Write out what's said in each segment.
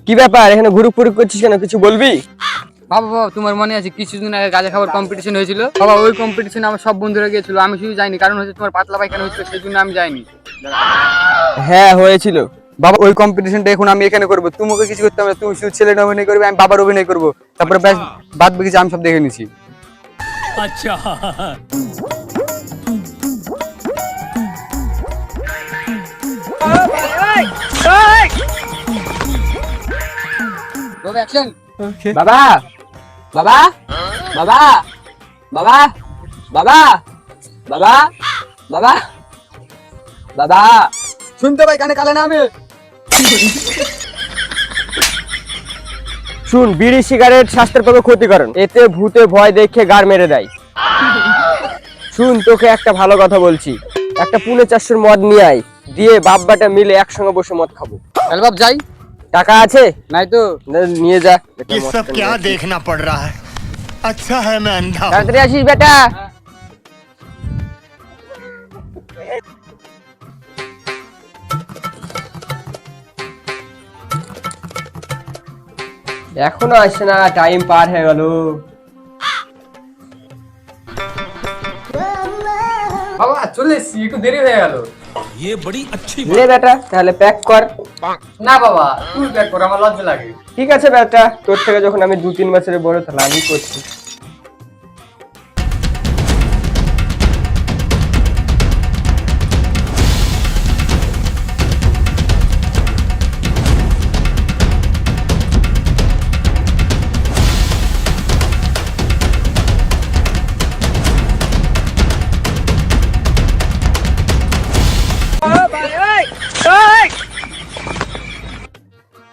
কি ব্যাপার এখানে ঘুরুক ফুরুক করছিস কেন, কিছু বলবি? বাবা বাবা তোমার মনে আছে কিছুদিন আগে গাঁজা খাবার কম্পিটিশন হয়েছিল? বাবা ওই কম্পিটিশনে আমার সব বন্ধুরা গিয়েছিল, আমি শুধু যাইনি, কারণ হচ্ছে তোমার পাতলা পায়খানা হয়েছিল, সেই জন্য আমি যাইনি। হ্যাঁ হয়েছিল। বাবা ওই কম্পিটিশনটা এখন আমি এখানে করবো, তোমাকে কিছু করতে হবে না, তুমি শুধু ছেলেটা অভিনয় করবে, আমি বাবার অভিনয় করবো, তারপরে ব্যাস বাদ বাকি আমি সব দেখে নিছি। अच्छा বাবা অ্যাকশন। বাবা বাবা বাবা বাবা বাবা বাবা বাবা বাবা শুনতে পাই কানে কালে না আমি। শুন, বিড়ি সিগারেট স্বাস্থ্যের পক্ষে ক্ষতিকারক, এতে ভূতে ভয় দেখে গাড় মেরে দেয়। শুন, তোকে একটা ভালো কথা বলছি, একটা 4.5 মদ নিয়ে আয়, দিয়ে বাব্বাটা মিলে একসঙ্গে বসে মদ খাবো। তাহলে বাপ যাই। টাকা আছে? নাই তো। নিয়ে যা। ये सब क्या देखना पड़ रहा है। अच्छा है मैं अंधा हूं। তাড়াতাড়ি আসিস বেটা। এখনো আসছে না, টাইম পার হয়ে গেল। বাবা চলে এসছি, একটু দেরি হয়ে গেল। ये बड़ी अच्छी লে বেটা, তাহলে প্যাক কর। না বাবা তুমি ব্যাক করো, আমার লজ্জা লাগে। ঠিক আছে বেটা, তোর থেকে যখন আমি 2-3 বছরের বড়, তাহলে আমি করছি।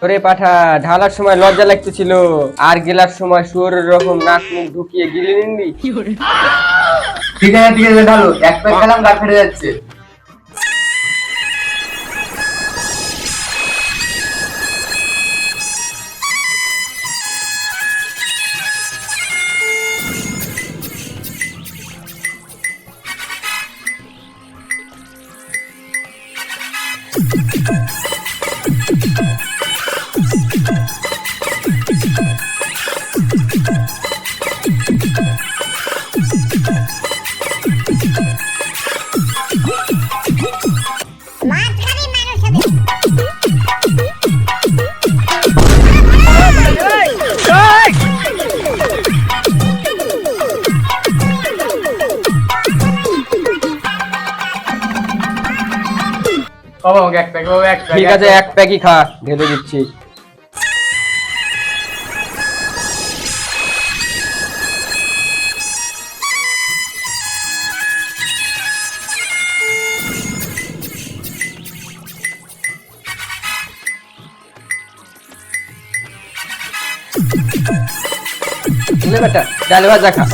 ওরে পাঠা, ঢালার সময় লজ্জা লাগতেছিল, আর গেলার সময় শুয়োরের রকম নাক মুখ ঢুকিয়ে গিলে নিলি। ঠিক আছে ঢালো, এক প্যাক খেলাম গা ফেটে যাচ্ছে। বাবা আমাকে এক প্যাক, বাবা এক প্যাক। ঠিক আছে, এক প্যাকই খা, ঢেলে দিচ্ছি। লে বেটা, ডাল ভাজা খা।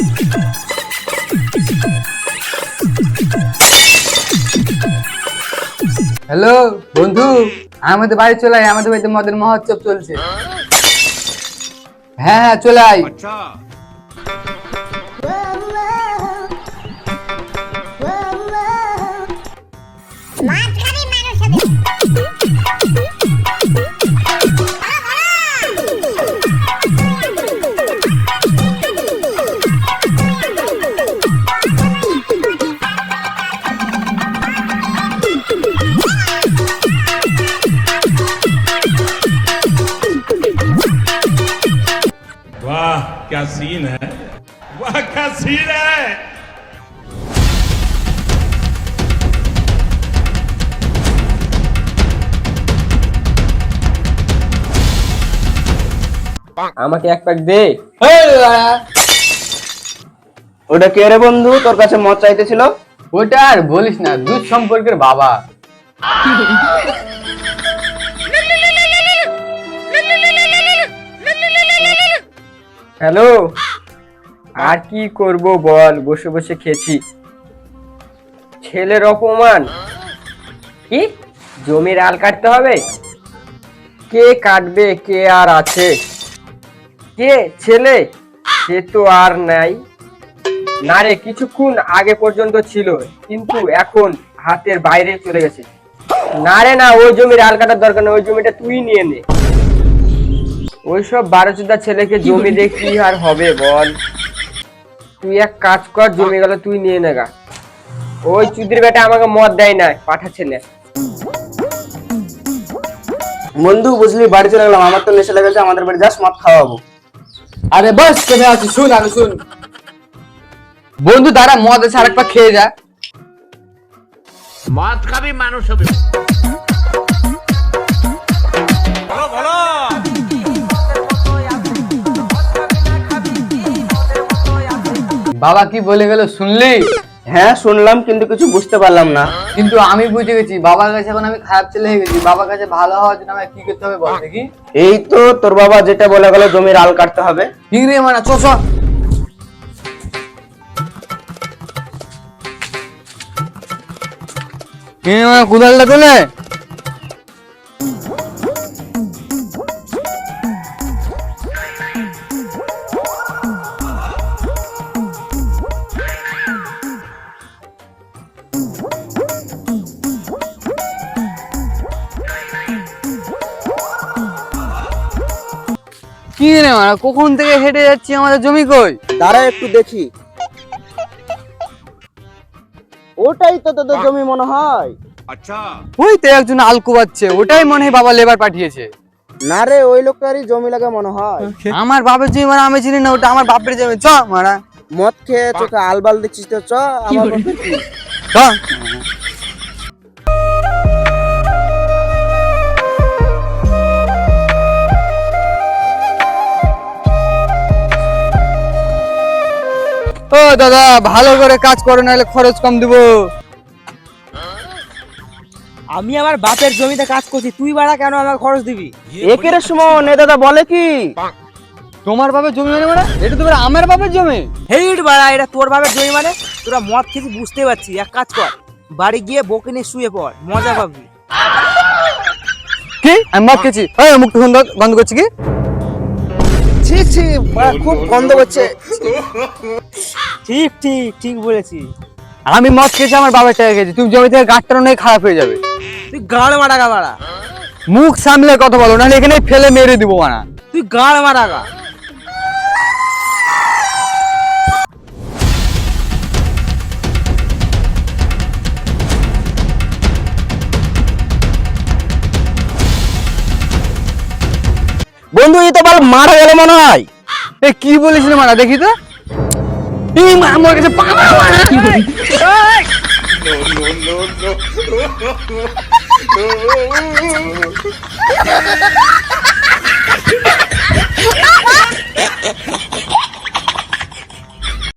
হ্যালো বন্ধু, আমাদের বাড়ি চলে আয়, আমাদের বাড়িতে মদের মহোৎসব চলছে। হ্যাঁ হ্যাঁ চলে আয়। वाह क्या सीन है, वाह क्या सीन है। আমাকে এক প্যাক দে। ওটা কে রে বন্ধু, তোর কাছে মদ চাইতেছিল? ওটা আর বলিস না, দুধ সম্পর্কের বাবা। হ্যালো, আর কি করব বল, বসে বসে খেছি। ছেলের অপমান? কি জমির আল কাটতে হবে? কে কাটবে, কে আর আছে? কে ছেলে? সে তো আর নাই। না রে, কিছুক্ষণ আগে পর্যন্ত ছিল, কিন্তু এখন হাতের বাইরে চলে গেছে। না রে না, ওই জমির আল কাটার দরকার নেই, ওই জমিটা তুই নিয়ে নে। ওইসব 12 ছেলেকে জমি দিয়ে কি আর হবে বল? তুই এক কাজ কর, জমি গেল তুই নিয়ে নেগা। ওই চুদির বেটা আমাকে মদ দেয় না, পাঠা ছেলে। বন্ধু বুঝলি, বাড়ি চলে গেলাম, আমার তো নেশা লেগেছে, আমাদের বাড়ি যাস, মদ খাওয়াবো। আরে বাস কেমন আছিস? শুন আগে শুন বন্ধু, দাঁড়া, মদ এসে আরেকবার খেয়ে যা। মদ খাবি মানুষ হবে। বাবা কি বলে গেল শুনলি? হ্যাঁ শুনলাম, কিন্তু কিছু বুঝতে পারলাম না। কিন্তু আমি বুঝে গেছি, বাবার কাছে এখন আমি খারাপ ছেলে হয়ে গেছি। বাবার কাছে ভালো হওয়ার জন্য আমাকে কি করতে হবে বল দেখি? এই তো তোর বাবা যেটা বলে গেল, জমির আল কাটতে হবে। ঠিক রে মানে, চ চ। কোদালটা তোলে। কি রে মানে, কখন থেকে হেঁটে যাচ্ছি, আমাদের জমি কই? দাঁড়া একটু দেখি। ওটাই তো তোদের জমি মনে হয়। ওই তো একজন আলকু বাচ্ছে, ওটাই মনে হয় বাবা লেবার পাঠিয়েছে। না রে, ওই লোকটারই জমি লাগে মনে হয়। আমার বাপের জমি মানে আমি চিনি না, ওটা আমার বাপের জমি। চ মারা, মদ খেয়ে চোখে আলবাল দিচ্ছিস তো, চ আমার বাপের কি? চ। ও দাদা, ভালো করে কাজ করো, নাহলে খরচ কম দিব। আমি আমার বাপের জমিতে কাজ করছি, তুই বাড়া কেন আমাকে খরচ দিবি? একের সুমন এ দাদা বলে কি? তোমার বাপের জমি মানে এটা তো আমার বাপের জমি। হেইট বাড়া, এটা তোর বাপের জমি মানে? তোরা মদ খেতে বুঝতে পারছি, এক কাজ কর, বাড়ি গিয়ে বকে নিয়ে শুয়ে পড়, মজা পাবি। কি আমি মদ খেয়েছি? এই মুখ তো বন্ধ করছি কি? ছি ছি, বাড়া, খুব গন্ধ করছে। ঠিক ঠিক ঠিক বলেছি। আমি মদ খেয়েছি, আমার বাবার টাকা খেয়েছি। তুমি জমি থেকে গাছটা নয় খারাপ হয়ে যাবে। তুই গাড় মারাগা বাড়া, মুখ সামলে কথা বলো, নাহলে এখানে ফেলে মেরে দিব মানা। তুই গাড় মারাগা। বন্ধু এই তো বল মারা গেল মনে হয়। এ কি বলিস রে মানা, দেখি তো। এই মা আমার কাছে বাবা মানা। no, no, no.